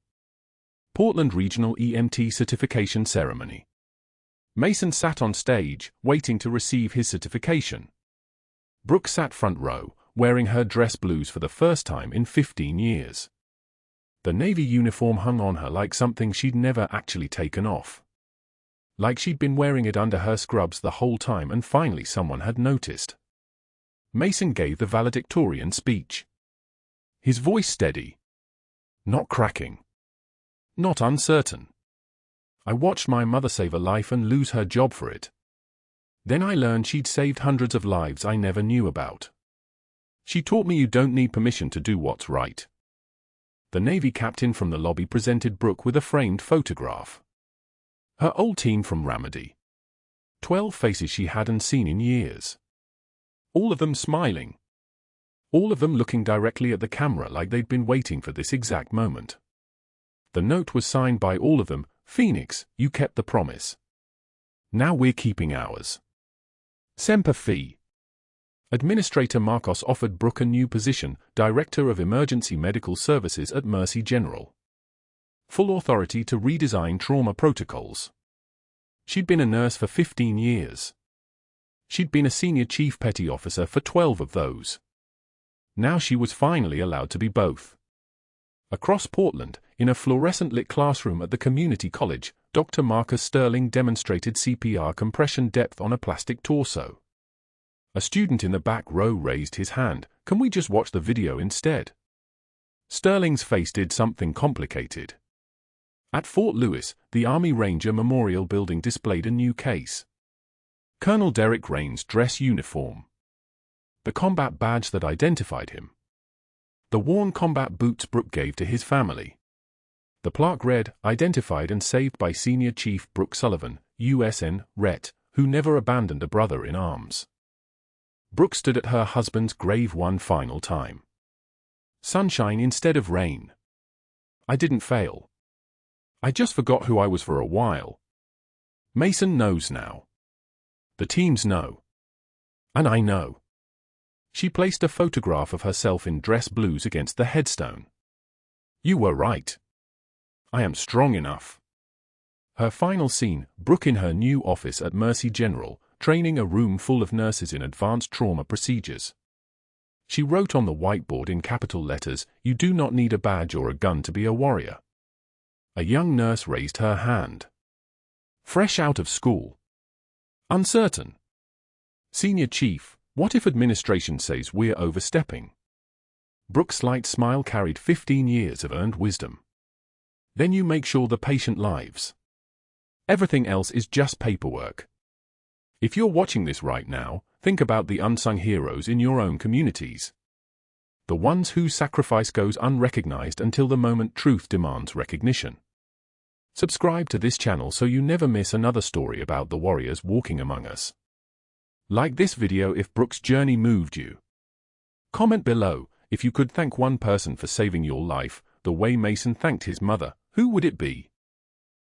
Portland Regional EMT certification ceremony. Mason sat on stage, waiting to receive his certification. Brooke sat front row, wearing her dress blues for the first time in 15 years. The Navy uniform hung on her like something she'd never actually taken off. Like she'd been wearing it under her scrubs the whole time and finally someone had noticed. Mason gave the valedictorian speech. His voice steady. Not cracking. Not uncertain. I watched my mother save a life and lose her job for it. Then I learned she'd saved hundreds of lives I never knew about. She taught me you don't need permission to do what's right. The Navy captain from the lobby presented Brooke with a framed photograph. Her old team from Ramadi. 12 faces she hadn't seen in years. All of them smiling. All of them looking directly at the camera like they'd been waiting for this exact moment. The note was signed by all of them, Phoenix, you kept the promise. Now we're keeping ours. Semper Fi. Administrator Marcos offered Brooke a new position, Director of Emergency Medical Services at Mercy General. Full authority to redesign trauma protocols. She'd been a nurse for 15 years. She'd been a Senior Chief Petty Officer for 12 of those. Now she was finally allowed to be both. Across Portland, in a fluorescent-lit classroom at the community college, Dr. Marcus Sterling demonstrated CPR compression depth on a plastic torso. A student in the back row raised his hand. Can we just watch the video instead? Sterling's face did something complicated. At Fort Lewis, the Army Ranger Memorial Building displayed a new case. Colonel Derek Rain's dress uniform. The combat badge that identified him. The worn combat boots Brooke gave to his family. The plaque read, identified and saved by Senior Chief Brooke Sullivan, USN, Ret, who never abandoned a brother in arms. Brooke stood at her husband's grave one final time. Sunshine instead of rain. I didn't fail. I just forgot who I was for a while. Mason knows now. The teams know. And I know. She placed a photograph of herself in dress blues against the headstone. You were right. I am strong enough. Her final scene, Brooke in her new office at Mercy General, training a room full of nurses in advanced trauma procedures. She wrote on the whiteboard in capital letters, "You do not need a badge or a gun to be a warrior." A young nurse raised her hand. Fresh out of school. Uncertain. Senior Chief, what if administration says we're overstepping? Brooke's light smile carried 15 years of earned wisdom. Then you make sure the patient lives. Everything else is just paperwork. If you're watching this right now, think about the unsung heroes in your own communities. The ones whose sacrifice goes unrecognized until the moment truth demands recognition. Subscribe to this channel so you never miss another story about the warriors walking among us. Like this video if Brooke's journey moved you. Comment below, if you could thank one person for saving your life, the way Mason thanked his mother, who would it be?